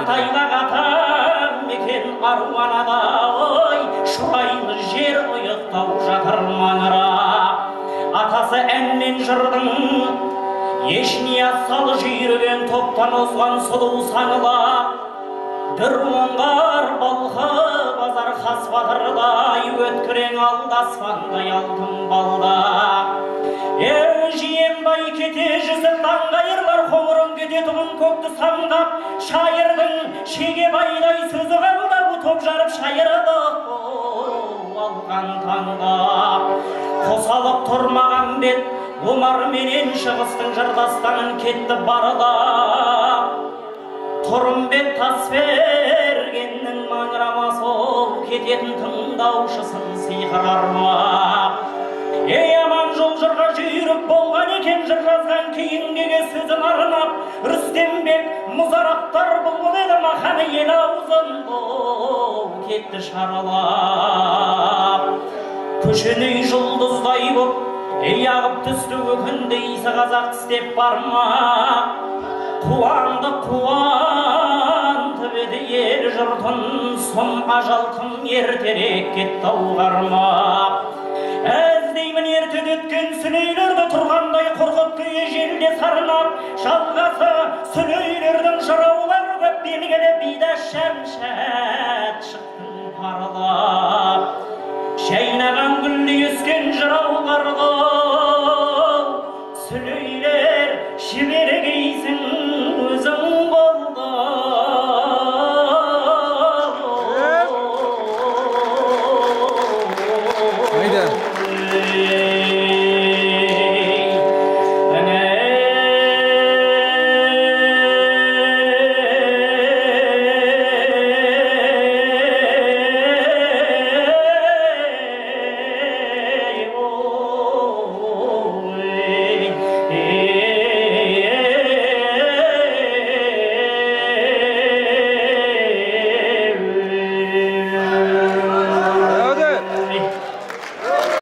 тайлағатан мекен аруанада ой шұрайлы жер ұйықтау жатыр маңырап атасы ән мен жырдың ешния салы жүйреген топтан озған сұлу саңыла дүрмонғар балқы базар хас батырдай өткірең алды аспандай алтын балда жиенбай кете жүзіп таңғайырлар қоңырын кететұғын көкті самғап шайырдың шеге байдай сөзі қалда топ жарып шайырды алған таңдап қосалып тұрмаған бет омар менен шығыстың жырдастанын кетті барылап тұрымбет тасбергеннің маңырамас ол кететін тыңдаушысын сиқыр армап ей аман жол жырға жүйрік болған екен жыр жазған кейіндегі сөзін арнап рүстембек мұзарақтар бұлбұл еді маханы ел аузын кетті шаралап көшеней жұлдыздай боп ей ағып түсті өкінді исі қазақ тістеп бармақ қуанды қуантып еді ел жұртын сұм ажал тым ертерек кетті ауғармақ әздеймін ертең өткен сүлейлерді тұрғандай қорқыт күйі желде сарнап жалғасы сүлейлердің жыраулы